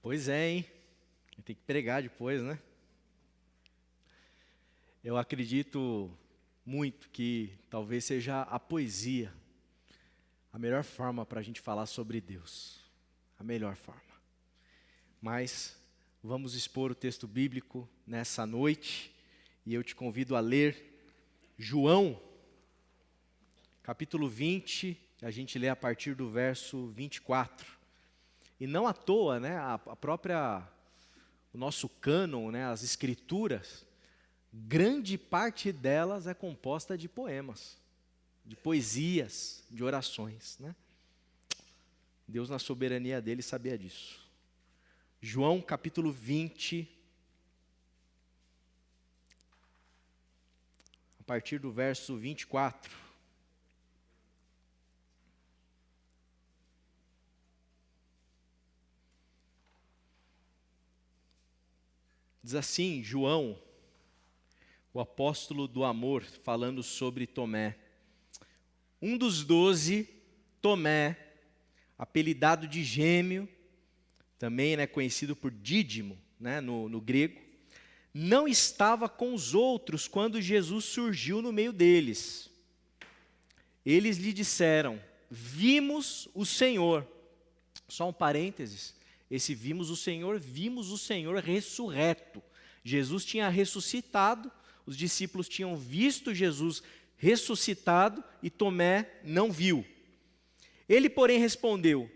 Pois é, hein? Tem que pregar depois, né? Eu acredito muito que talvez seja a poesia a melhor forma para a gente falar sobre Deus. A melhor forma. Mas vamos expor o texto bíblico nessa noite e eu te convido a ler João, capítulo 20, a gente lê a partir do verso 24. E não à toa, né, o nosso cânon, né, as escrituras, grande parte delas é composta de poemas, de poesias, de orações, né? Deus, na soberania dele, sabia disso. João, capítulo 20, a partir do verso 24. Diz assim, João, o apóstolo do amor, falando sobre Tomé. Um dos 12, Tomé, apelidado de Gêmeo, também, né, conhecido por Dídimo, né, no grego, não estava com os outros quando Jesus surgiu no meio deles. Eles lhe disseram, vimos o Senhor. Só um parênteses, esse vimos o Senhor ressurreto. Jesus tinha ressuscitado, os discípulos tinham visto Jesus ressuscitado e Tomé não viu. Ele, porém, respondeu,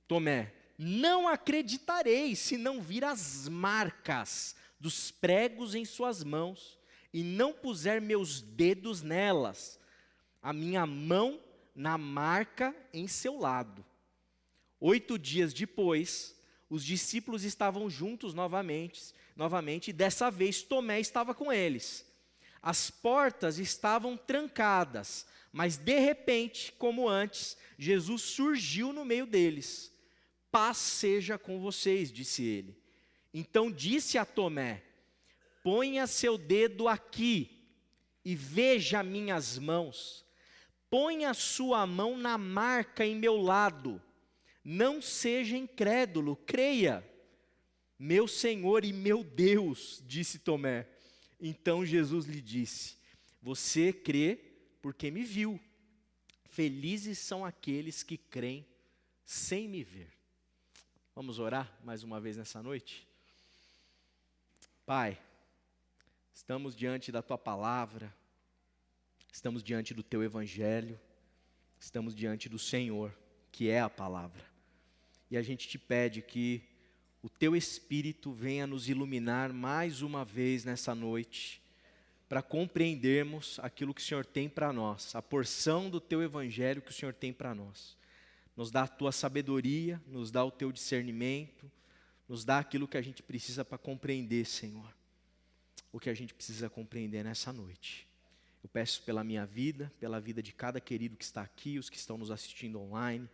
Tomé, não acreditarei se não vir as marcas dos pregos em suas mãos e não puser meus dedos nelas, a minha mão na marca em seu lado. 8 dias depois, os discípulos estavam juntos novamente, e dessa vez Tomé estava com eles. As portas estavam trancadas, mas de repente, como antes, Jesus surgiu no meio deles. Paz seja com vocês, disse ele. Então disse a Tomé, ponha seu dedo aqui e veja minhas mãos. Ponha sua mão na marca em meu lado. Não seja incrédulo, creia. Meu Senhor e meu Deus, disse Tomé. Então Jesus lhe disse, você crê porque me viu. Felizes são aqueles que creem sem me ver. Vamos orar mais uma vez nessa noite? Pai, estamos diante da Tua palavra, estamos diante do Teu Evangelho, estamos diante do Senhor, que é a palavra. E a gente te pede que o Teu Espírito venha nos iluminar mais uma vez nessa noite, para compreendermos aquilo que o Senhor tem para nós, a porção do Teu Evangelho que o Senhor tem para nós. Nos dá a Tua sabedoria, nos dá o Teu discernimento, nos dá aquilo que a gente precisa para compreender, Senhor. O que a gente precisa compreender nessa noite. Eu peço pela minha vida, pela vida de cada querido que está aqui, os que estão nos assistindo online.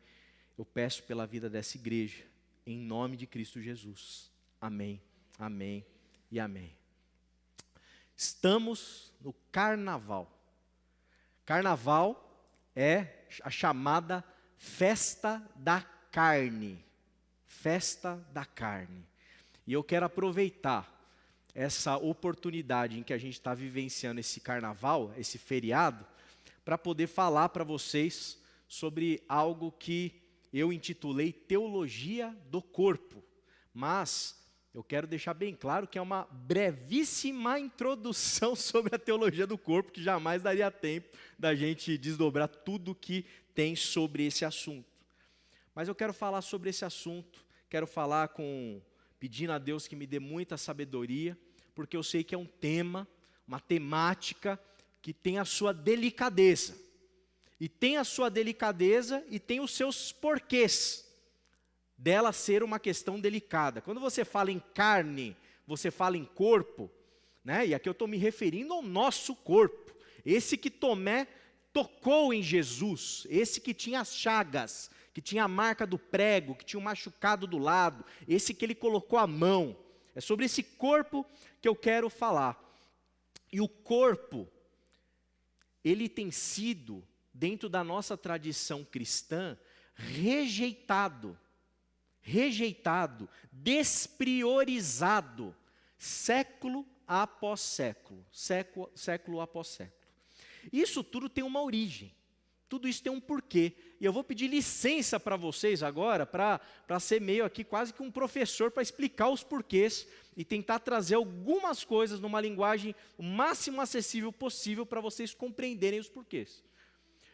Eu peço pela vida dessa igreja, em nome de Cristo Jesus. Amém, amém e amém. Estamos no carnaval. Carnaval é a chamada festa da carne. Festa da carne. E eu quero aproveitar essa oportunidade em que a gente está vivenciando esse carnaval, esse feriado, para poder falar para vocês sobre algo que eu intitulei Teologia do Corpo. Mas eu quero deixar bem claro que é uma brevíssima introdução sobre a teologia do corpo, que jamais daria tempo da gente desdobrar tudo que tem sobre esse assunto. Mas eu quero falar sobre esse assunto, quero falar pedindo a Deus que me dê muita sabedoria, porque eu sei que é um tema, uma temática que tem a sua delicadeza. E tem a sua delicadeza e tem os seus porquês dela ser uma questão delicada. Quando você fala em carne, você fala em corpo, né? E aqui eu estou me referindo ao nosso corpo. Esse que Tomé tocou em Jesus, esse que tinha as chagas, que tinha a marca do prego, que tinha o machucado do lado, esse que ele colocou a mão. É sobre esse corpo que eu quero falar. E o corpo, ele tem sido, dentro da nossa tradição cristã, rejeitado rejeitado, despriorizado, século após século, século após século. Isso tudo tem uma origem, tudo isso tem um porquê. E eu vou pedir licença para vocês agora, para ser meio aqui quase que um professor, para explicar os porquês e tentar trazer algumas coisas numa linguagem o máximo acessível possível para vocês compreenderem os porquês.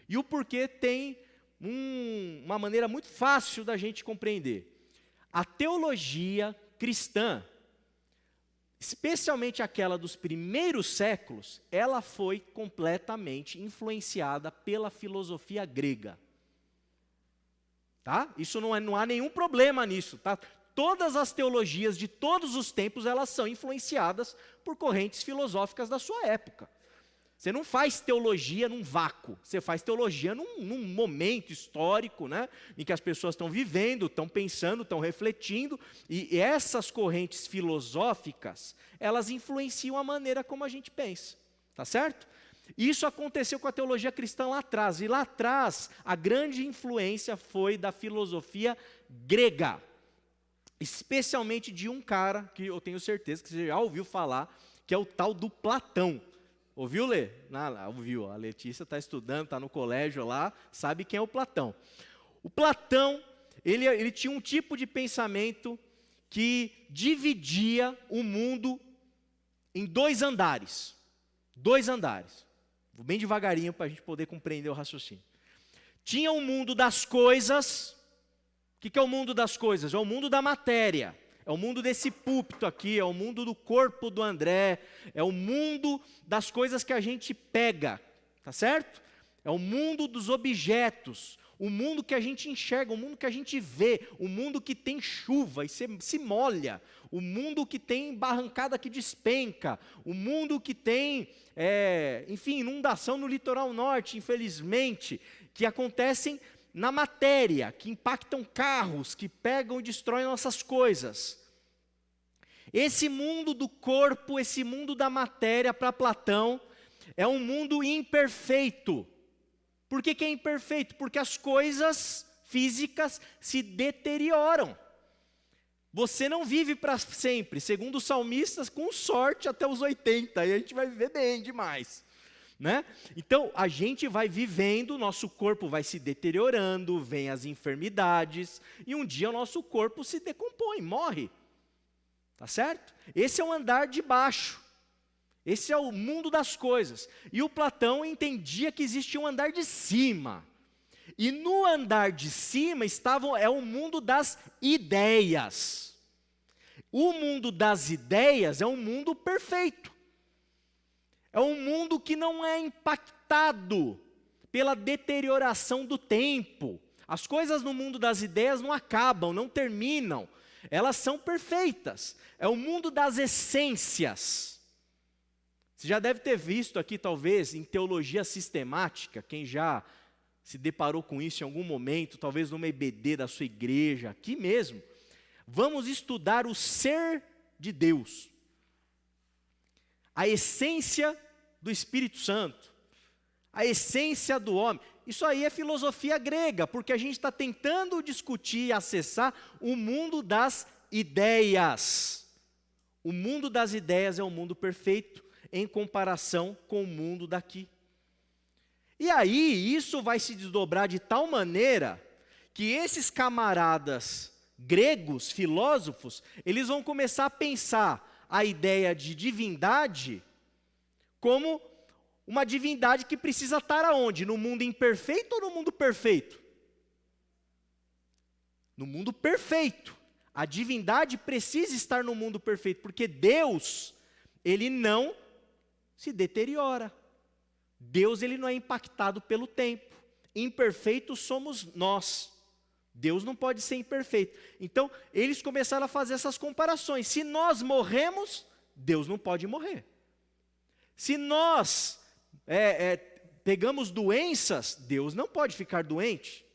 E o porquê tem uma maneira muito fácil da gente compreender. A teologia cristã, especialmente aquela dos primeiros séculos, ela foi completamente influenciada pela filosofia grega. Tá? Isso não há nenhum problema nisso. Tá? Todas as teologias de todos os tempos, elas são influenciadas por correntes filosóficas da sua época. Você não faz teologia num vácuo, você faz teologia num momento histórico, né, em que as pessoas estão vivendo, estão pensando, estão refletindo, e essas correntes filosóficas, elas influenciam a maneira como a gente pensa, tá certo? Isso aconteceu com a teologia cristã lá atrás, e lá atrás a grande influência foi da filosofia grega, especialmente de um cara que eu tenho certeza que você já ouviu falar, que é o tal do Platão. Ouviu, Lê? Ouviu, a Letícia está estudando, está no colégio lá, sabe quem é o Platão. O Platão, ele tinha um tipo de pensamento que dividia o mundo em dois andares. Dois andares. Vou bem devagarinho para a gente poder compreender o raciocínio. Tinha o mundo das coisas. O que é o mundo das coisas? É o mundo da matéria. É o mundo desse púlpito aqui, é o mundo do corpo do André, é o mundo das coisas que a gente pega, tá certo? É o mundo dos objetos, o mundo que a gente enxerga, o mundo que a gente vê, o mundo que tem chuva e se molha, o mundo que tem barrancada que despenca, o mundo que tem, enfim, inundação no litoral norte, infelizmente, que acontecem na matéria, que impactam carros, que pegam e destroem nossas coisas. Esse mundo do corpo, esse mundo da matéria, para Platão, é um mundo imperfeito. Por que é imperfeito? Porque as coisas físicas se deterioram. Você não vive para sempre, segundo os salmistas, com sorte até os 80, aí a gente vai viver bem demais. Né? Então, a gente vai vivendo, nosso corpo vai se deteriorando, vem as enfermidades, e um dia o nosso corpo se decompõe, morre. Tá certo? Esse é o andar de baixo. Esse é o mundo das coisas. E o Platão entendia que existia um andar de cima. E no andar de cima é o mundo das ideias. O mundo das ideias é um mundo perfeito. É um mundo que não é impactado pela deterioração do tempo. As coisas no mundo das ideias não acabam, não terminam. Elas são perfeitas. É o mundo das essências. Você já deve ter visto aqui, talvez, em teologia sistemática, quem já se deparou com isso em algum momento, talvez numa EBD da sua igreja, aqui mesmo. Vamos estudar o ser de Deus. A essência do Espírito Santo, a essência do homem. Isso aí é filosofia grega, porque a gente está tentando discutir e acessar o mundo das ideias. O mundo das ideias é um mundo perfeito em comparação com o mundo daqui. E aí, isso vai se desdobrar de tal maneira que esses camaradas gregos, filósofos, eles vão começar a pensar a ideia de divindade como uma divindade que precisa estar aonde? No mundo imperfeito ou no mundo perfeito? No mundo perfeito. A divindade precisa estar no mundo perfeito, porque Deus, ele não se deteriora. Deus, ele não é impactado pelo tempo. Imperfeitos somos nós. Deus não pode ser imperfeito. Então, eles começaram a fazer essas comparações. Se nós morremos, Deus não pode morrer. Se nós pegamos doenças, Deus não pode ficar doente.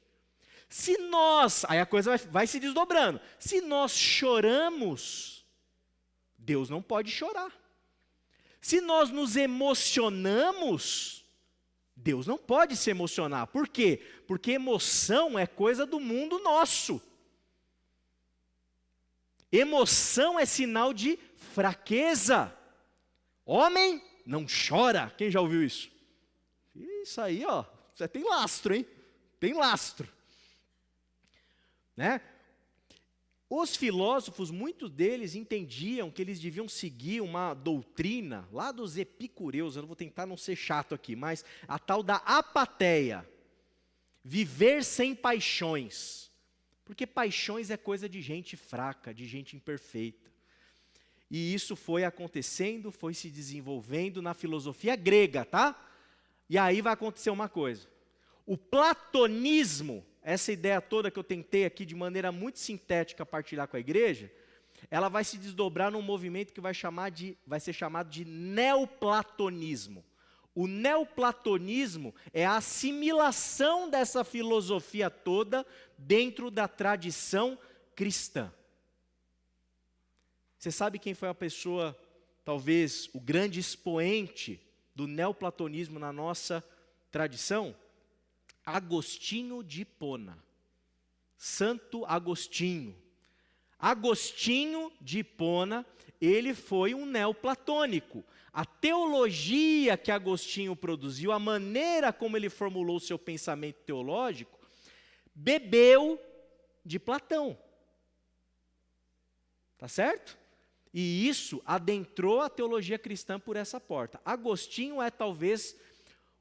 Se nós, aí a coisa vai se desdobrando. Se nós choramos, Deus não pode chorar. Se nós nos emocionamos, Deus não pode se emocionar. Por quê? Porque emoção é coisa do mundo nosso. Emoção é sinal de fraqueza. Homem não chora. Quem já ouviu isso? Isso aí, ó, você tem lastro, hein? Tem lastro. Né? Os filósofos, muitos deles entendiam que eles deviam seguir uma doutrina, lá dos epicureus, eu vou tentar não ser chato aqui, mas a tal da apatheia, viver sem paixões, porque paixões é coisa de gente fraca, de gente imperfeita. E isso foi acontecendo, foi se desenvolvendo na filosofia grega, tá? E aí vai acontecer uma coisa, o platonismo, essa ideia toda que eu tentei aqui de maneira muito sintética partilhar com a igreja, ela vai se desdobrar num movimento que vai ser chamado de neoplatonismo. O neoplatonismo é a assimilação dessa filosofia toda dentro da tradição cristã. Você sabe quem foi a pessoa, talvez o grande expoente do neoplatonismo na nossa tradição? Agostinho de Hipona, Santo Agostinho. Agostinho de Hipona, ele foi um neoplatônico. A teologia que Agostinho produziu, a maneira como ele formulou o seu pensamento teológico, bebeu de Platão. Tá certo? E isso adentrou a teologia cristã por essa porta. Agostinho é talvez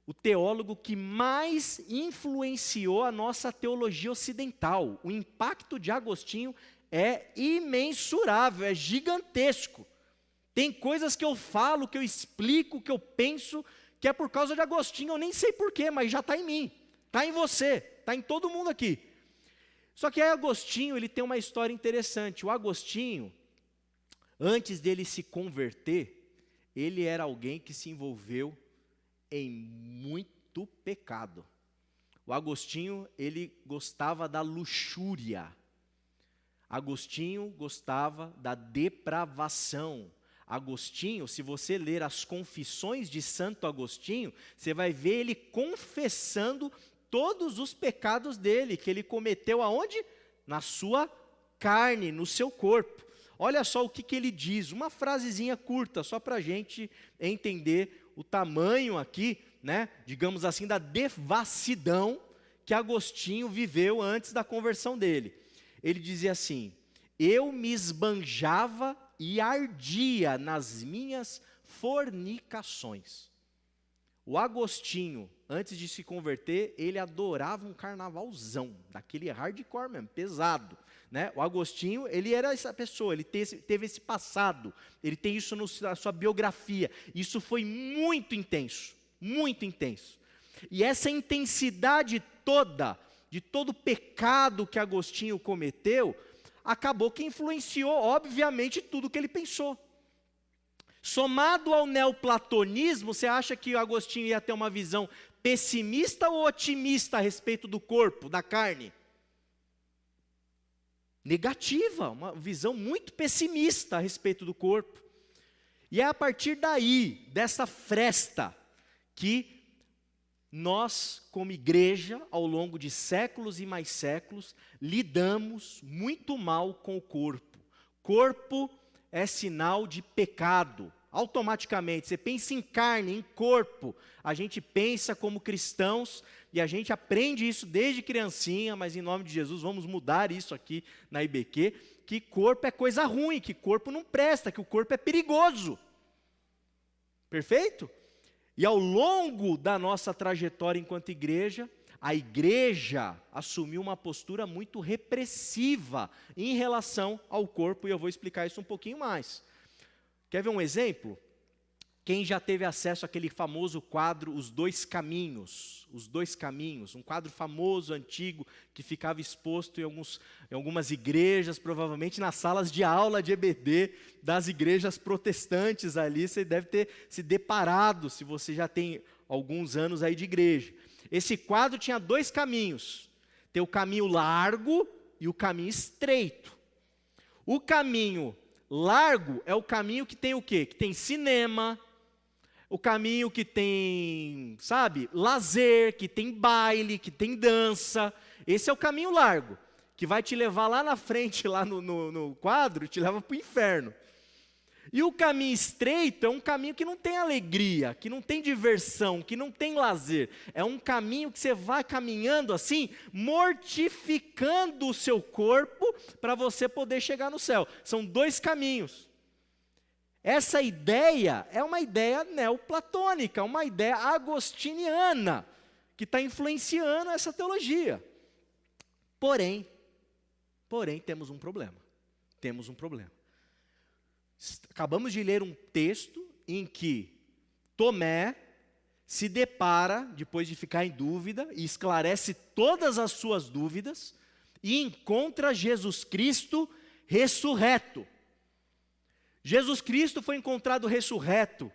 o teólogo que mais influenciou a nossa teologia ocidental. O impacto de Agostinho é imensurável, é gigantesco. Tem coisas que eu falo, que eu explico, que eu penso, que é por causa de Agostinho, eu nem sei porquê, mas já está em mim, está em você, está em todo mundo aqui. Só que aí Agostinho, ele tem uma história interessante. O Agostinho, antes dele se converter, ele era alguém que se envolveu em muito pecado. O Agostinho, ele gostava da luxúria. Agostinho gostava da depravação. Agostinho, se você ler as confissões de Santo Agostinho, você vai ver ele confessando todos os pecados dele, que ele cometeu aonde? Na sua carne, no seu corpo. Olha só o que ele diz, uma frasezinha curta, só para a gente entender o tamanho aqui, né, digamos assim, da devassidão que Agostinho viveu antes da conversão dele. Ele dizia assim: eu me esbanjava e ardia nas minhas fornicações. O Agostinho, antes de se converter, ele adorava um carnavalzão, daquele hardcore mesmo, pesado. Né? O Agostinho, ele era essa pessoa, ele teve esse passado, ele tem isso na sua biografia. Isso foi muito intenso, muito intenso. E essa intensidade toda, de todo o pecado que Agostinho cometeu, acabou que influenciou, obviamente, tudo que ele pensou. Somado ao neoplatonismo, você acha que o Agostinho ia ter uma visão pessimista ou otimista a respeito do corpo, da carne? Negativa, uma visão muito pessimista a respeito do corpo. E é a partir daí, dessa fresta, que nós, como igreja, ao longo de séculos e mais séculos, lidamos muito mal com o corpo. Corpo é sinal de pecado. Automaticamente, você pensa em carne, em corpo, a gente pensa como cristãos, e a gente aprende isso desde criancinha, mas em nome de Jesus vamos mudar isso aqui na IBQ, que corpo é coisa ruim, que corpo não presta, que o corpo é perigoso. Perfeito? E ao longo da nossa trajetória enquanto igreja, a igreja assumiu uma postura muito repressiva em relação ao corpo, e eu vou explicar isso um pouquinho mais. Quer ver um exemplo? Quem já teve acesso àquele famoso quadro Os Dois Caminhos, um quadro famoso, antigo, que ficava exposto em algumas igrejas, provavelmente nas salas de aula de EBD das igrejas protestantes ali, você deve ter se deparado, se você já tem alguns anos aí de igreja. Esse quadro tinha dois caminhos, tem o caminho largo e o caminho estreito. O caminho largo é o caminho que tem o quê? Que tem cinema, o caminho que tem, sabe, lazer, que tem baile, que tem dança. Esse é o caminho largo, que vai te levar lá na frente, lá no quadro, te leva para o inferno. E o caminho estreito é um caminho que não tem alegria, que não tem diversão, que não tem lazer. É um caminho que você vai caminhando assim, mortificando o seu corpo para você poder chegar no céu. São dois caminhos. Essa ideia é uma ideia neoplatônica, uma ideia agostiniana, que está influenciando essa teologia. Porém, temos um problema. Temos um problema. Acabamos de ler um texto em que Tomé se depara, depois de ficar em dúvida, e esclarece todas as suas dúvidas, e encontra Jesus Cristo ressurreto. Jesus Cristo foi encontrado ressurreto.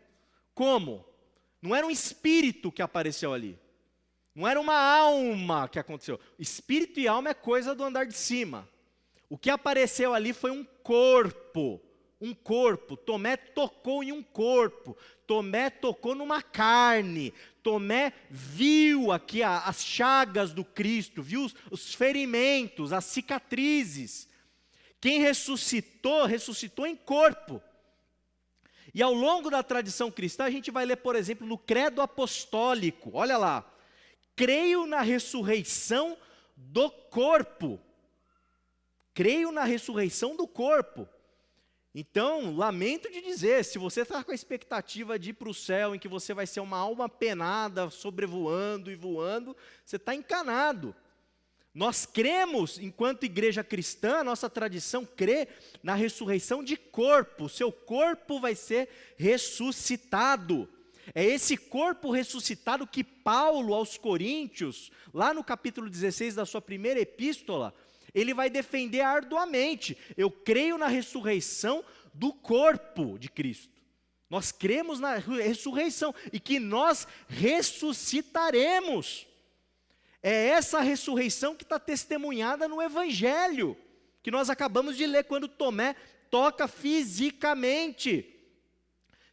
Como? Não era um espírito que apareceu ali. Não era uma alma que aconteceu. Espírito e alma é coisa do andar de cima. O que apareceu ali foi um corpo. Um corpo. Tomé tocou em um corpo. Tomé tocou numa carne. Tomé viu aqui as chagas do Cristo, viu os ferimentos, as cicatrizes. Quem ressuscitou, ressuscitou em corpo. E ao longo da tradição cristã, a gente vai ler, por exemplo, no Credo Apostólico. Olha lá. Creio na ressurreição do corpo. Creio na ressurreição do corpo. Então, lamento de dizer, se você está com a expectativa de ir para o céu, em que você vai ser uma alma penada, sobrevoando e voando, você está enganado. Nós cremos, enquanto igreja cristã, a nossa tradição crê na ressurreição de corpo. O seu corpo vai ser ressuscitado. É esse corpo ressuscitado que Paulo, aos Coríntios, lá no capítulo 16 da sua primeira epístola, ele vai defender arduamente. Eu creio na ressurreição do corpo de Cristo. Nós cremos na ressurreição e que nós ressuscitaremos. É essa ressurreição que está testemunhada no Evangelho, que nós acabamos de ler quando Tomé toca fisicamente.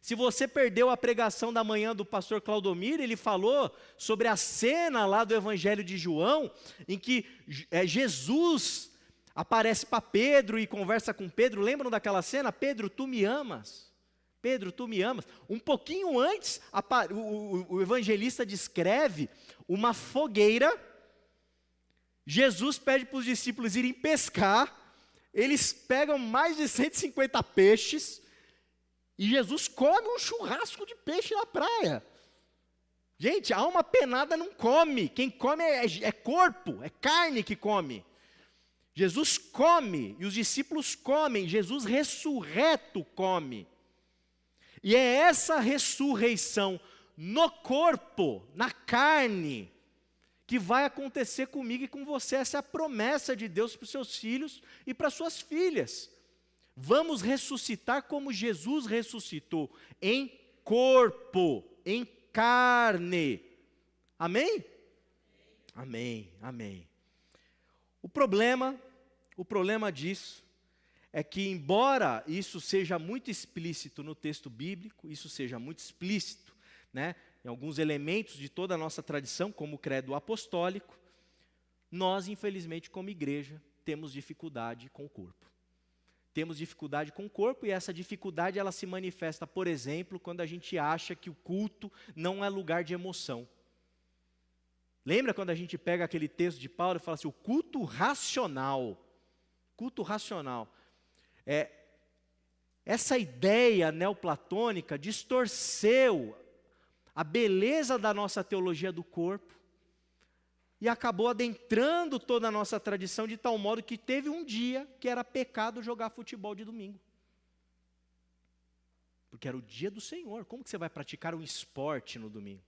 Se você perdeu a pregação da manhã do pastor Claudomir, ele falou sobre a cena lá do Evangelho de João, em que Jesus aparece para Pedro e conversa com Pedro. Lembram daquela cena? Pedro, tu me amas? Pedro, tu me amas? Um pouquinho antes, o evangelista descreve uma fogueira. Jesus pede para os discípulos irem pescar. Eles pegam mais de 150 peixes. E Jesus come um churrasco de peixe na praia. Gente, alma penada não come. Quem come é corpo, é carne que come. Jesus come e os discípulos comem. Jesus ressurreto come. E é essa ressurreição no corpo, na carne, que vai acontecer comigo e com você. Essa é a promessa de Deus para os seus filhos e para suas filhas. Vamos ressuscitar como Jesus ressuscitou, em corpo, em carne. Amém? Amém, amém. O problema disso é que, embora isso seja muito explícito no texto bíblico, isso seja muito explícito, né, em alguns elementos de toda a nossa tradição, como o credo apostólico, nós, infelizmente, como igreja, temos dificuldade com o corpo. Temos dificuldade com o corpo, e essa dificuldade ela se manifesta, por exemplo, quando a gente acha que o culto não é lugar de emoção. Lembra quando a gente pega aquele texto de Paulo e fala assim, o culto racional. Culto racional. Essa ideia neoplatônica distorceu a beleza da nossa teologia do corpo e acabou adentrando toda a nossa tradição de tal modo que teve um dia que era pecado jogar futebol de domingo. Porque era o dia do Senhor. Como que você vai praticar um esporte no domingo?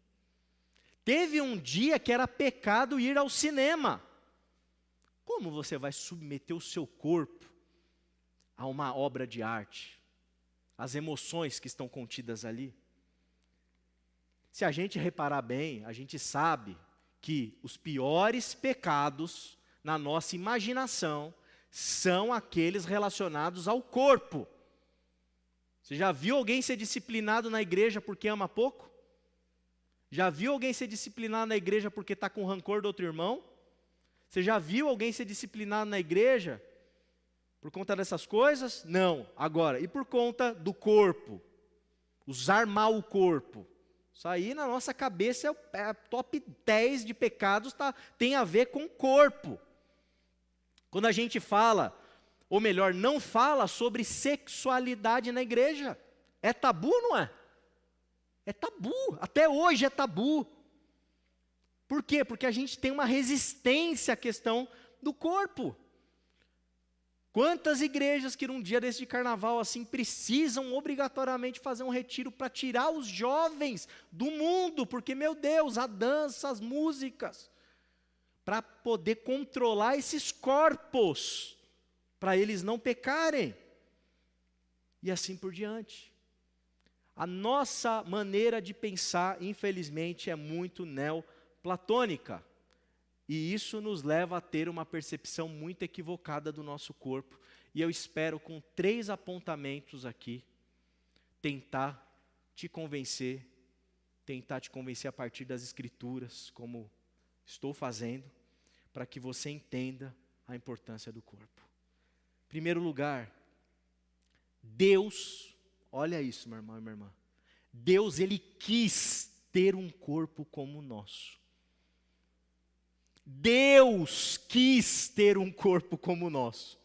Teve um dia que era pecado ir ao cinema. Como você vai submeter o seu corpo a uma obra de arte? As emoções que estão contidas ali? Se a gente reparar bem, a gente sabe que os piores pecados na nossa imaginação são aqueles relacionados ao corpo. Você já viu alguém ser disciplinado na igreja porque ama pouco? Já viu alguém ser disciplinado na igreja porque está com rancor do outro irmão? Você já viu alguém ser disciplinado na igreja por conta dessas coisas? Não. Agora, e por conta do corpo? Usar mal o corpo. Isso aí na nossa cabeça é a top 10 de pecados, tem a ver com o corpo. Quando a gente fala, ou melhor, não fala sobre sexualidade na igreja, é tabu ou não é? É tabu, até hoje é tabu. Por quê? Porque a gente tem uma resistência à questão do corpo. Quantas igrejas que num dia desse de carnaval assim precisam obrigatoriamente fazer um retiro para tirar os jovens do mundo, porque meu Deus, a dança, as músicas, para poder controlar esses corpos, para eles não pecarem. E assim por diante. A nossa maneira de pensar, infelizmente, é muito neoplatônica. E isso nos leva a ter uma percepção muito equivocada do nosso corpo. E eu espero, com 3 apontamentos aqui, tentar te convencer a partir das Escrituras, como estou fazendo, para que você entenda a importância do corpo. Em primeiro lugar, Deus, olha isso, meu irmão e minha irmã, Deus, Ele quis ter um corpo como o nosso. Deus quis ter um corpo como o nosso.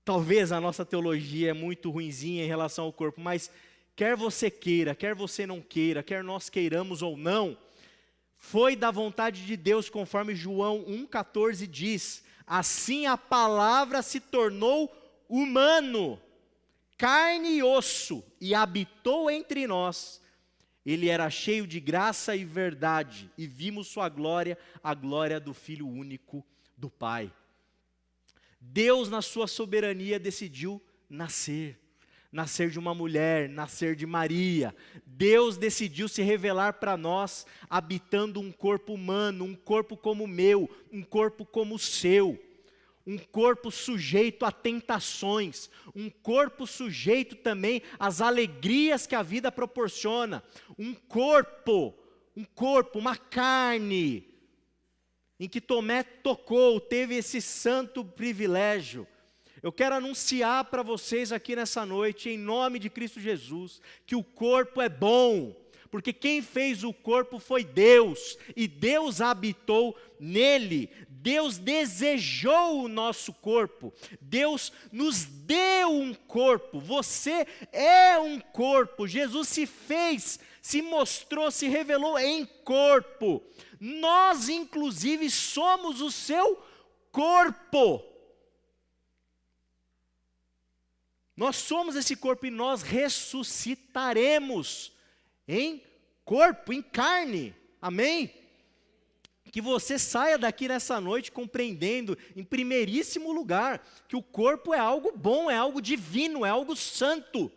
Talvez a nossa teologia é muito ruinzinha em relação ao corpo, mas quer você queira, quer você não queira, quer nós queiramos ou não, foi da vontade de Deus, conforme João 1,14 diz, assim a palavra se tornou humano, carne e osso, e habitou entre nós. Ele era cheio de graça e verdade, e vimos sua glória, a glória do Filho único do Pai. Deus, na sua soberania, decidiu nascer de uma mulher, nascer de Maria. Deus decidiu se revelar para nós, habitando um corpo humano, um corpo como o meu, um corpo como o seu. Um corpo sujeito a tentações, um corpo sujeito também às alegrias que a vida proporciona, um corpo, uma carne, em que Tomé tocou, teve esse santo privilégio. Eu quero anunciar para vocês aqui nessa noite, em nome de Cristo Jesus, que o corpo é bom, porque quem fez o corpo foi Deus, e Deus habitou nele. Deus desejou o nosso corpo, Deus nos deu um corpo, você é um corpo, Jesus se fez, se mostrou, se revelou em corpo, nós inclusive somos o seu corpo, nós somos esse corpo e nós ressuscitaremos em corpo, em carne, amém? Que você saia daqui nessa noite compreendendo, em primeiríssimo lugar, que o corpo é algo bom, é algo divino, é algo santo.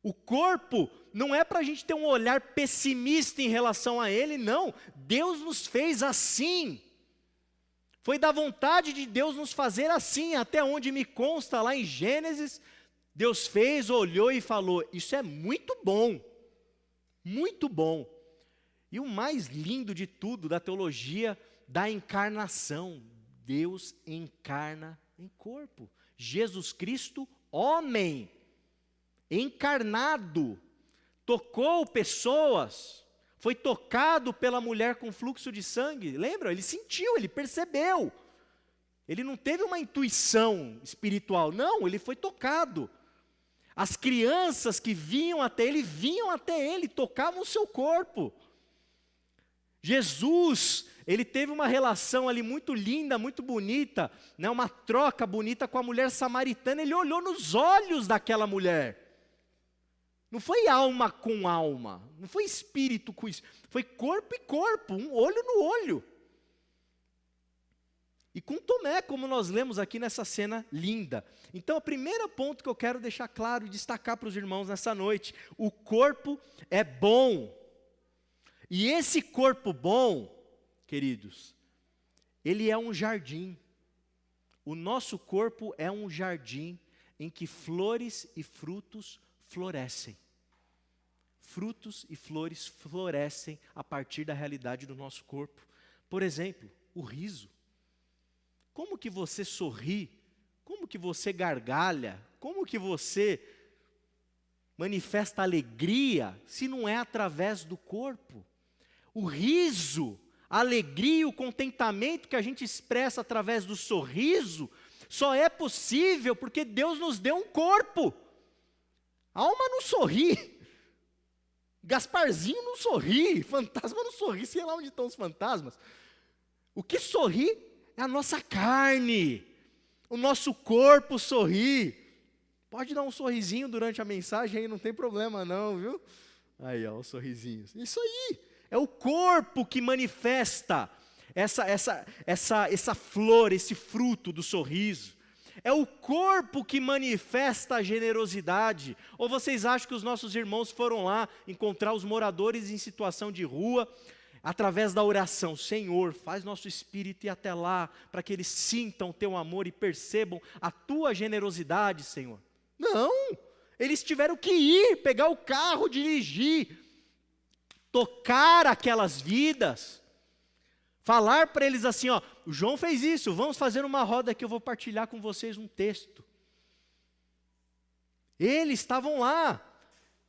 O corpo não é para a gente ter um olhar pessimista em relação a ele, não. Deus nos fez assim. Foi da vontade de Deus nos fazer assim, até onde me consta lá em Gênesis, Deus fez, olhou e falou, isso é muito bom, muito bom. E o mais lindo de tudo, da teologia da encarnação, Deus encarna em corpo. Jesus Cristo, homem, encarnado, tocou pessoas, foi tocado pela mulher com fluxo de sangue, lembra? Ele sentiu, ele percebeu. Ele não teve uma intuição espiritual, não, ele foi tocado. As crianças que vinham até ele, tocavam o seu corpo. Jesus, ele teve uma relação ali muito linda, muito bonita, né, uma troca bonita com a mulher samaritana, ele olhou nos olhos daquela mulher. Não foi alma com alma, não foi espírito com espírito, foi corpo e corpo, um olho no olho. E com Tomé, como nós lemos aqui nessa cena linda. Então, o primeiro ponto que eu quero deixar claro e destacar para os irmãos nessa noite, o corpo é bom. E esse corpo bom, queridos, ele é um jardim. O nosso corpo é um jardim em que flores e frutos florescem. Frutos e flores florescem a partir da realidade do nosso corpo. Por exemplo, o riso. Como que você sorri? Como que você gargalha? Como que você manifesta alegria se não é através do corpo? O riso, a alegria, o contentamento que a gente expressa através do sorriso, só é possível porque Deus nos deu um corpo. A alma não sorri. Gasparzinho não sorri, fantasma não sorri, sei lá onde estão os fantasmas. O que sorri é a nossa carne, o nosso corpo sorri. Pode dar um sorrisinho durante a mensagem aí, não tem problema não, viu? Aí, ó, os sorrisinhos. Isso aí, é o corpo que manifesta essa flor, esse fruto do sorriso. É o corpo que manifesta a generosidade. Ou vocês acham que os nossos irmãos foram lá encontrar os moradores em situação de rua, através da oração? Senhor, faz nosso espírito ir até lá, para que eles sintam o teu amor e percebam a tua generosidade, Senhor. Não, eles tiveram que ir, pegar o carro, dirigir, tocar aquelas vidas, falar para eles assim, ó, o João fez isso, vamos fazer uma roda que eu vou partilhar com vocês um texto. Eles estavam lá,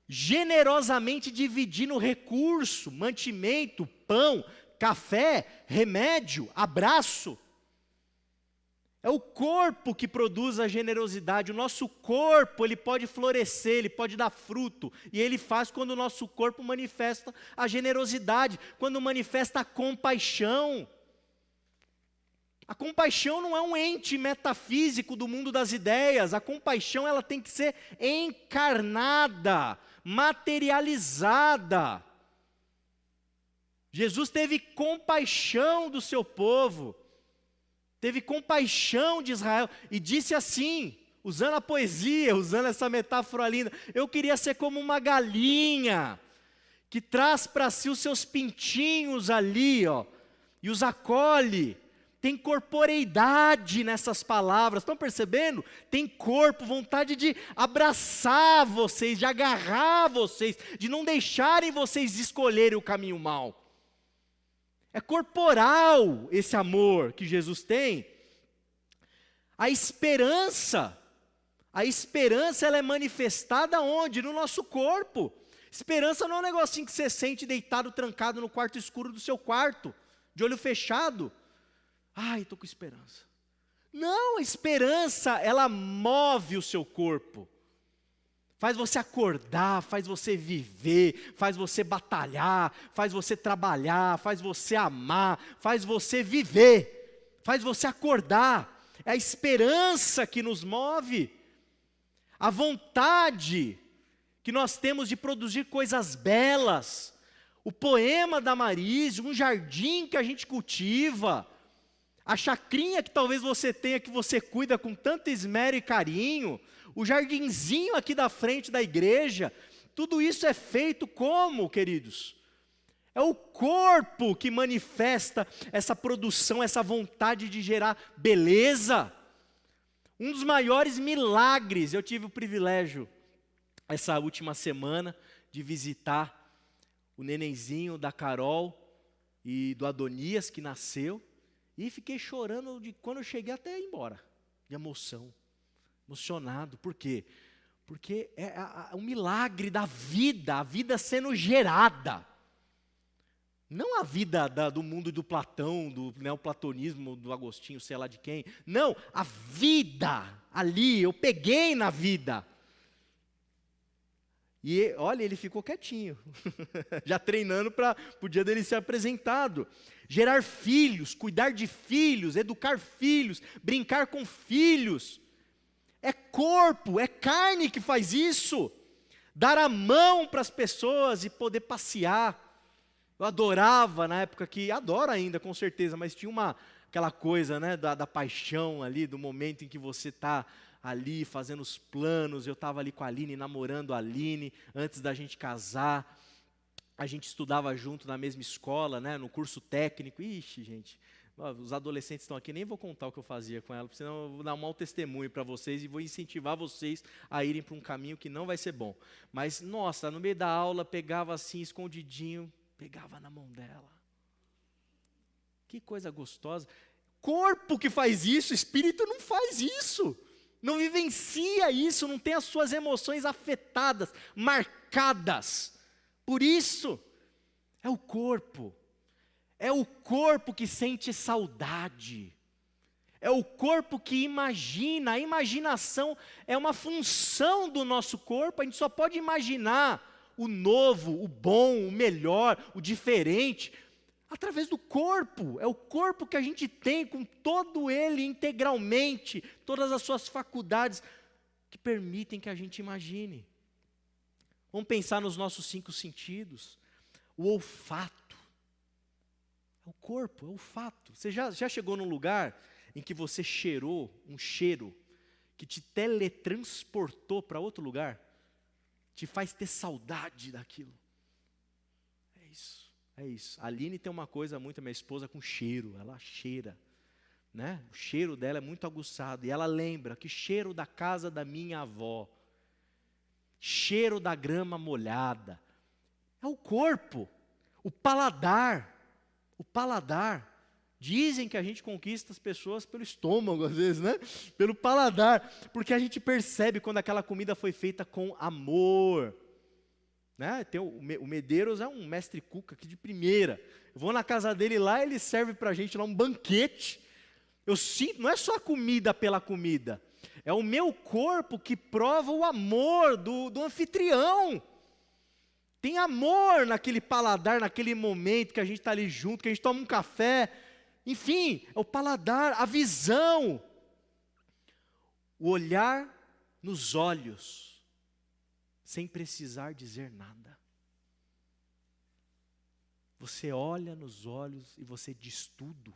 generosamente dividindo recurso, mantimento, pão, café, remédio, abraço. É o corpo que produz a generosidade. O nosso corpo, ele pode florescer, ele pode dar fruto. E ele faz quando o nosso corpo manifesta a generosidade, quando manifesta a compaixão. A compaixão não é um ente metafísico do mundo das ideias. A compaixão, ela tem que ser encarnada, materializada. Jesus teve compaixão do seu povo. Teve compaixão de Israel e disse assim, usando a poesia, usando essa metáfora linda, eu queria ser como uma galinha, que traz para si os seus pintinhos ali, ó, e os acolhe. Tem corporeidade nessas palavras, estão percebendo? Tem corpo, vontade de abraçar vocês, de agarrar vocês, de não deixarem vocês escolherem o caminho mau. É corporal esse amor que Jesus tem. A esperança ela é manifestada onde? No nosso corpo. Esperança não é um negocinho que você sente deitado, trancado no quarto escuro do seu quarto, de olho fechado. Ai, estou com esperança. Não, a esperança, ela move o seu corpo. Faz você acordar, faz você viver, faz você batalhar, faz você trabalhar, faz você amar, faz você viver, faz você acordar. É a esperança que nos move, a vontade que nós temos de produzir coisas belas. O poema da Marise, um jardim que a gente cultiva, a chacrinha que talvez você tenha, que você cuida com tanto esmero e carinho, o jardinzinho aqui da frente da igreja, tudo isso é feito como, queridos? É o corpo que manifesta essa produção, essa vontade de gerar beleza. Um dos maiores milagres, eu tive o privilégio, essa última semana, de visitar o nenenzinho da Carol e do Adonias, que nasceu, e fiquei chorando de quando eu cheguei até ir embora, de emoção. Emocionado, por quê? Porque é um milagre da vida, a vida sendo gerada. Não a vida do mundo do Platão, do neoplatonismo, do Agostinho, sei lá de quem. Não, a vida ali, eu peguei na vida. E olha, ele ficou quietinho, já treinando para o dia dele ser apresentado. Gerar filhos, cuidar de filhos, educar filhos, brincar com filhos. É corpo, é carne que faz isso. Dar a mão para as pessoas e poder passear. Eu adorava na época adoro ainda com certeza, mas tinha aquela coisa, né, da paixão ali, do momento em que você está ali fazendo os planos. Eu estava ali com a Aline, namorando a Aline, antes da gente casar. A gente estudava junto na mesma escola, né, no curso técnico. Ixi, gente, os adolescentes estão aqui, nem vou contar o que eu fazia com ela, porque senão eu vou dar um mau testemunho para vocês e vou incentivar vocês a irem para um caminho que não vai ser bom. Mas, nossa, no meio da aula, pegava assim, escondidinho, pegava na mão dela. Que coisa gostosa. Corpo que faz isso, espírito não faz isso. Não vivencia isso, não tem as suas emoções afetadas, marcadas. Por isso, é o corpo. É o corpo que sente saudade. É o corpo que imagina. A imaginação é uma função do nosso corpo. A gente só pode imaginar o novo, o bom, o melhor, o diferente, através do corpo. É o corpo que a gente tem com todo ele integralmente, todas as suas faculdades que permitem que a gente imagine. Vamos pensar nos nossos 5 sentidos. O olfato. É o corpo, é o olfato. Você já chegou num lugar em que você cheirou um cheiro que te teletransportou para outro lugar? Te faz ter saudade daquilo. É isso, é isso. A Aline tem uma coisa muito, minha esposa, com cheiro. Ela cheira, né? O cheiro dela é muito aguçado. E ela lembra que cheiro da casa da minha avó. Cheiro da grama molhada. É o corpo. O paladar. O paladar. Dizem que a gente conquista as pessoas pelo estômago, às vezes, né? Pelo paladar. Porque a gente percebe quando aquela comida foi feita com amor. Né? O Medeiros é um mestre cuca aqui de primeira. Eu vou na casa dele lá, ele serve para a gente lá um banquete. Eu sinto, não é só a comida pela comida. É o meu corpo que prova o amor do anfitrião. Tem amor naquele paladar, naquele momento que a gente está ali junto, que a gente toma um café. Enfim, é o paladar, a visão, o olhar nos olhos, sem precisar dizer nada. Você olha nos olhos e você diz tudo.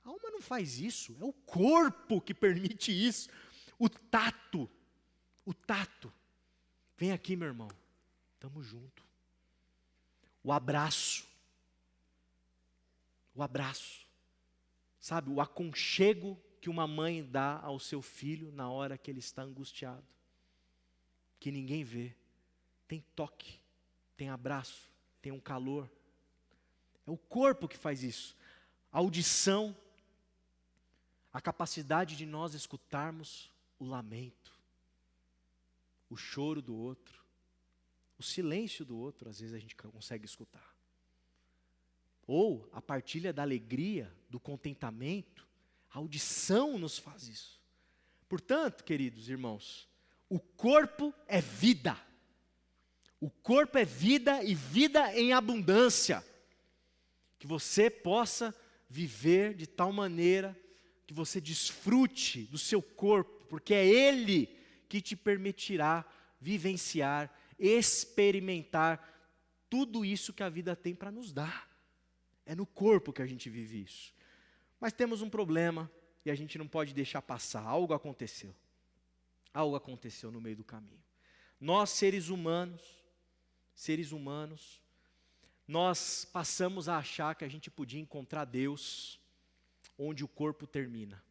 A alma não faz isso, é o corpo que permite isso. O tato. Vem aqui, meu irmão, estamos juntos. O abraço. O abraço, sabe, o aconchego que uma mãe dá ao seu filho na hora que ele está angustiado, que ninguém vê. Tem toque, tem abraço, tem um calor. É o corpo que faz isso. A audição, a capacidade de nós escutarmos o lamento, o choro do outro, o silêncio do outro, às vezes a gente consegue escutar. Ou a partilha da alegria, do contentamento, a audição nos faz isso. Portanto, queridos irmãos, o corpo é vida. O corpo é vida e vida em abundância. Que você possa viver de tal maneira que você desfrute do seu corpo, porque é ele que te permitirá vivenciar, experimentar tudo isso que a vida tem para nos dar. É no corpo que a gente vive isso. Mas temos um problema e a gente não pode deixar passar. Algo aconteceu. Algo aconteceu no meio do caminho. Nós, seres humanos, nós passamos a achar que a gente podia encontrar Deus onde o corpo termina.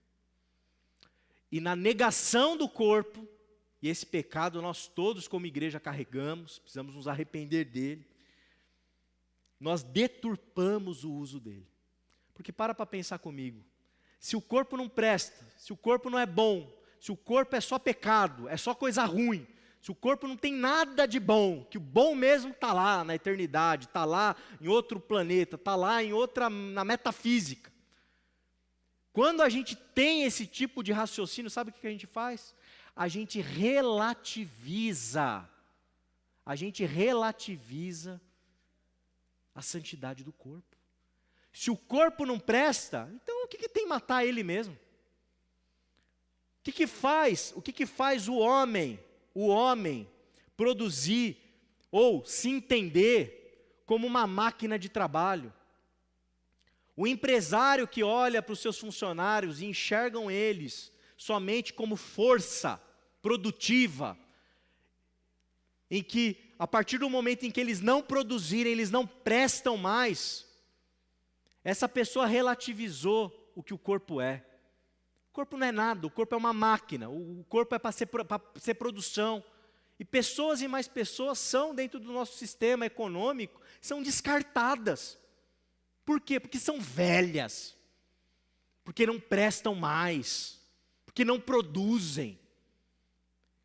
E na negação do corpo, e esse pecado nós todos como igreja carregamos, precisamos nos arrepender dele, nós deturpamos o uso dele. Porque para pensar comigo, se o corpo não presta, se o corpo não é bom, se o corpo é só pecado, é só coisa ruim, se o corpo não tem nada de bom, que o bom mesmo está lá na eternidade, está lá em outro planeta, está lá na metafísica. Quando a gente tem esse tipo de raciocínio, sabe o que a gente faz? A gente relativiza a santidade do corpo. Se o corpo não presta, então o que tem matar ele mesmo? O que faz o homem produzir ou se entender como uma máquina de trabalho? O empresário que olha para os seus funcionários e enxergam eles somente como força produtiva, em que a partir do momento em que eles não produzirem, eles não prestam mais, essa pessoa relativizou o que o corpo é. O corpo não é nada, o corpo é uma máquina, o corpo é para ser produção. E pessoas e mais pessoas são, dentro do nosso sistema econômico, são descartadas. Por quê? Porque são velhas, porque não prestam mais, porque não produzem.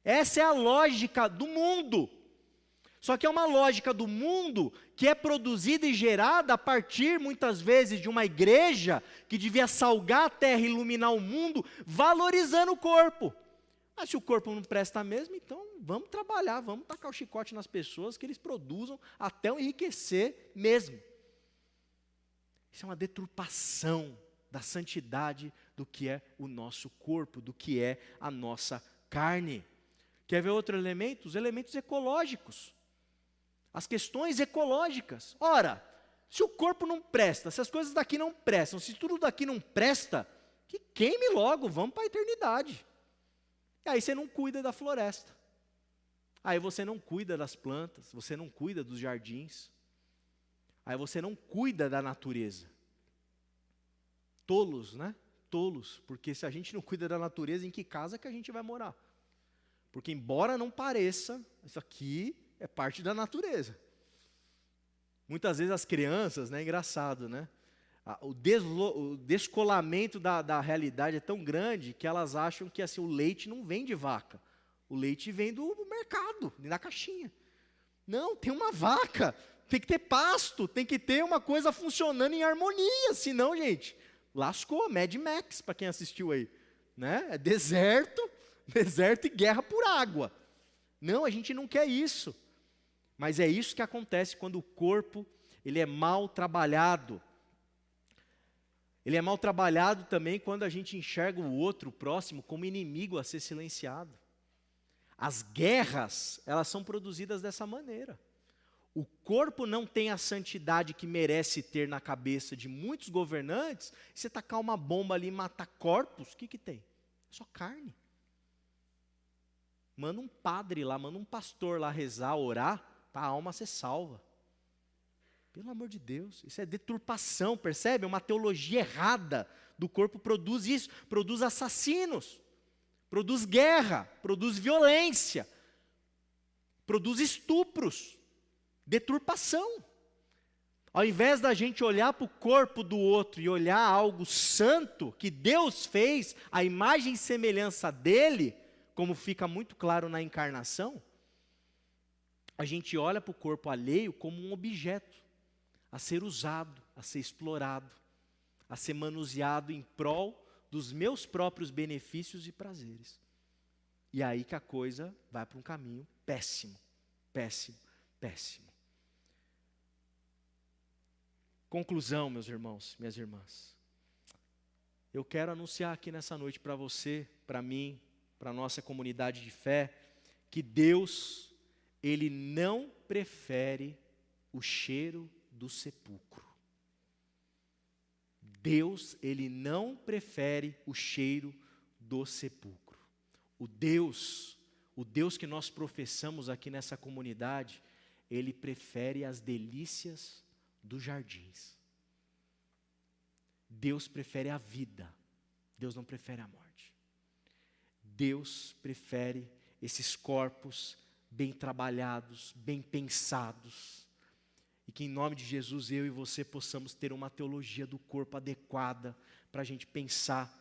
Essa é a lógica do mundo. Só que é uma lógica do mundo que é produzida e gerada a partir, muitas vezes, de uma igreja que devia salgar a terra e iluminar o mundo, valorizando o corpo. Mas se o corpo não presta mesmo, então vamos trabalhar, vamos tacar o chicote nas pessoas, que eles produzam até o enriquecer mesmo. Isso é uma deturpação da santidade do que é o nosso corpo, do que é a nossa carne. Quer ver outro elemento? Os elementos ecológicos. As questões ecológicas. Ora, se o corpo não presta, se as coisas daqui não prestam, se tudo daqui não presta, que queime logo, vamos para a eternidade. E aí você não cuida da floresta. Aí você não cuida das plantas, você não cuida dos jardins. Aí você não cuida da natureza. Tolos, né? Tolos, porque se a gente não cuida da natureza, em que casa que a gente vai morar? Porque embora não pareça, isso aqui é parte da natureza. Muitas vezes as crianças, né, é engraçado, né? O descolamento da realidade é tão grande que elas acham que assim, o leite não vem de vaca. O leite vem do mercado, da caixinha. Não, tem uma vaca, tem que ter pasto, tem que ter uma coisa funcionando em harmonia, senão, gente, lascou, Mad Max, para quem assistiu aí. Né? É deserto e guerra por água. Não, a gente não quer isso. Mas é isso que acontece quando o corpo ele é mal trabalhado. Ele é mal trabalhado também quando a gente enxerga o outro, o próximo, como inimigo a ser silenciado. As guerras, elas são produzidas dessa maneira. O corpo não tem a santidade que merece ter na cabeça de muitos governantes. Você tacar uma bomba ali e matar corpos, o que tem? É só carne. Manda um padre lá, manda um pastor lá rezar, orar, para a alma ser salva. Pelo amor de Deus, isso é deturpação, percebe? É uma teologia errada do corpo, produz isso, produz assassinos, produz guerra, produz violência, produz estupros, deturpação. Ao invés da gente olhar para o corpo do outro e olhar algo santo que Deus fez, a imagem e semelhança dele, como fica muito claro na encarnação, a gente olha para o corpo alheio como um objeto a ser usado, a ser explorado, a ser manuseado em prol dos meus próprios benefícios e prazeres. E aí que a coisa vai para um caminho péssimo, péssimo, péssimo. Conclusão, meus irmãos, minhas irmãs. Eu quero anunciar aqui nessa noite para você, para mim, para a nossa comunidade de fé, que Deus, Ele não prefere o cheiro do sepulcro. Deus, Ele não prefere o cheiro do sepulcro. O Deus que nós professamos aqui nessa comunidade, Ele prefere as delícias dos jardins. Deus prefere a vida, Deus não prefere a morte. Deus prefere esses corpos bem trabalhados, bem pensados, e que em nome de Jesus eu e você possamos ter uma teologia do corpo adequada para a gente pensar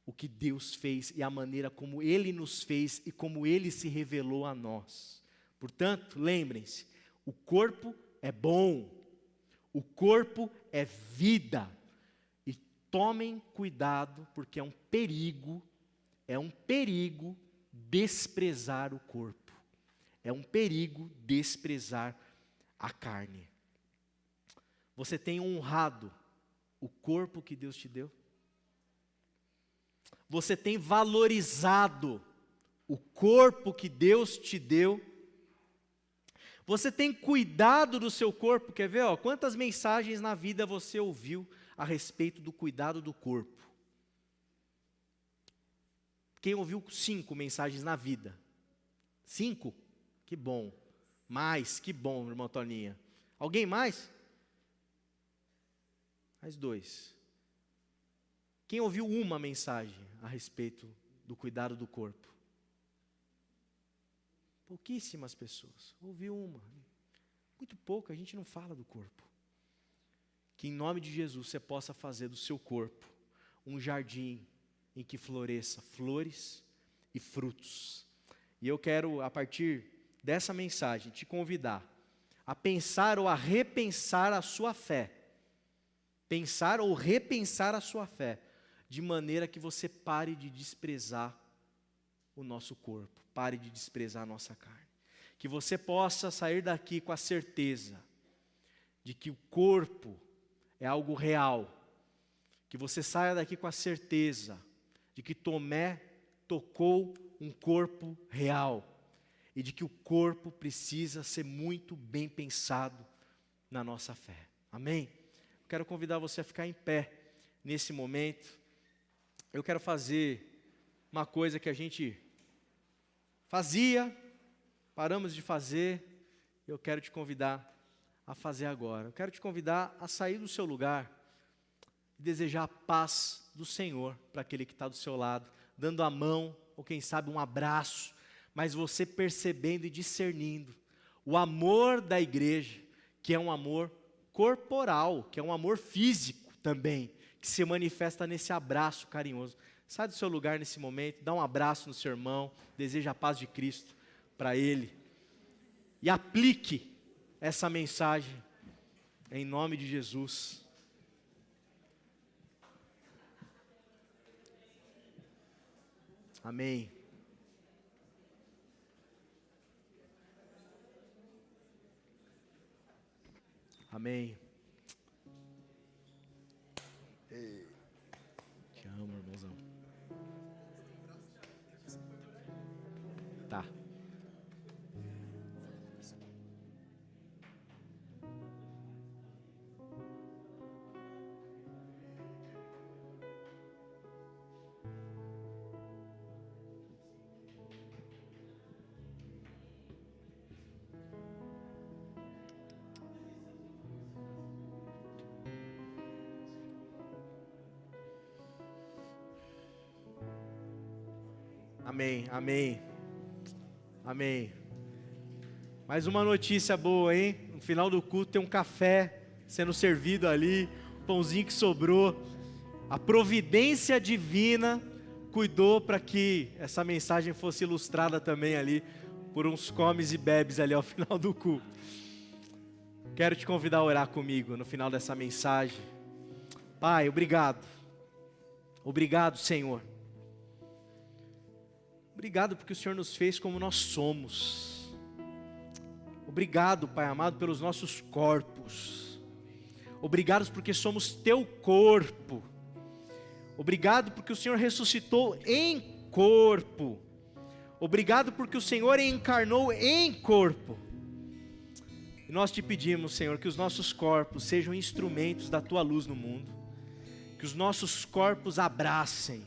o que Deus fez e a maneira como Ele nos fez e como Ele se revelou a nós. Portanto, lembrem-se, o corpo é bom, o corpo é vida, e tomem cuidado porque é um perigo desprezar o corpo, é um perigo desprezar a carne. Você tem honrado o corpo que Deus te deu? Você tem valorizado o corpo que Deus te deu? Você tem cuidado do seu corpo? Quer ver? Quantas mensagens na vida você ouviu a respeito do cuidado do corpo? Quem ouviu 5 mensagens na vida? 5? Que bom. Mais, que bom, irmão Toninha. Alguém mais? Mais 2. Quem ouviu uma mensagem a respeito do cuidado do corpo? Pouquíssimas pessoas. Ouviu uma. Muito pouco, a gente não fala do corpo. que em nome de Jesus você possa fazer do seu corpo um jardim em que floresça flores e frutos. E eu quero, a partir dessa mensagem, te convidar a pensar ou a repensar a sua fé. Pensar ou repensar a sua fé, de maneira que você pare de desprezar o nosso corpo, pare de desprezar a nossa carne. Que você possa sair daqui com a certeza de que o corpo é algo real. Que você saia daqui com a certeza de que Tomé tocou um corpo real. E de que o corpo precisa ser muito bem pensado na nossa fé. Amém? Eu quero convidar você a ficar em pé nesse momento. Eu quero fazer uma coisa que a gente fazia, paramos de fazer, eu quero te convidar a fazer agora. Eu quero te convidar a sair do seu lugar e desejar a paz do Senhor para aquele que está do seu lado, dando a mão, ou quem sabe um abraço, mas você percebendo e discernindo o amor da igreja, que é um amor corporal, que é um amor físico também, que se manifesta nesse abraço carinhoso. Sai do seu lugar nesse momento, dá um abraço no seu irmão, deseja a paz de Cristo para ele. E aplique essa mensagem em nome de Jesus. Amém. Amém. Te amo, irmãozão. Tá. Amém, amém, amém. Mais uma notícia boa, hein? No final do culto tem um café sendo servido ali, pãozinho que sobrou. A providência divina cuidou para que essa mensagem fosse ilustrada também ali por uns comes e bebes ali ao final do culto. Quero te convidar a orar comigo no final dessa mensagem. Pai, obrigado. Obrigado, Senhor. Obrigado porque o Senhor nos fez como nós somos. Obrigado, Pai amado, pelos nossos corpos. Obrigado porque somos Teu corpo. Obrigado porque o Senhor ressuscitou em corpo. Obrigado porque o Senhor encarnou em corpo. E nós te pedimos, Senhor, que os nossos corpos sejam instrumentos da Tua luz no mundo. Que os nossos corpos abracem.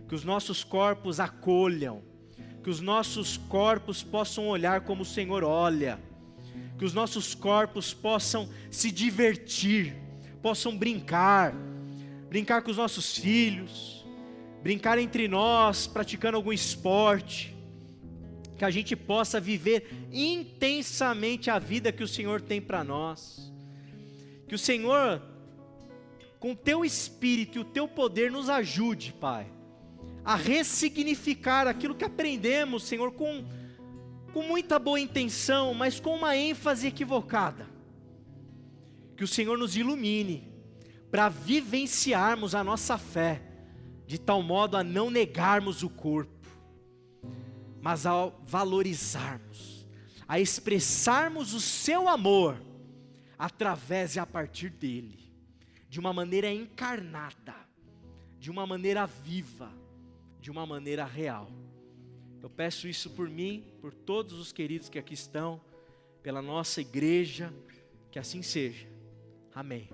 Que os nossos corpos acolham. Que os nossos corpos possam olhar como o Senhor olha. Que os nossos corpos possam se divertir, possam brincar com os nossos filhos, brincar entre nós, praticando algum esporte. Que a gente possa viver intensamente a vida que o Senhor tem para nós. Que o Senhor, com o Teu Espírito e o Teu poder, nos ajude, Pai, a ressignificar aquilo que aprendemos, Senhor, com muita boa intenção, mas com uma ênfase equivocada. Que o Senhor nos ilumine para vivenciarmos a nossa fé, de tal modo a não negarmos o corpo, mas a valorizarmos, a expressarmos o Seu amor, através e a partir dEle, de uma maneira encarnada, de uma maneira viva, de uma maneira real. Eu peço isso por mim, por todos os queridos que aqui estão, pela nossa igreja, que assim seja. Amém.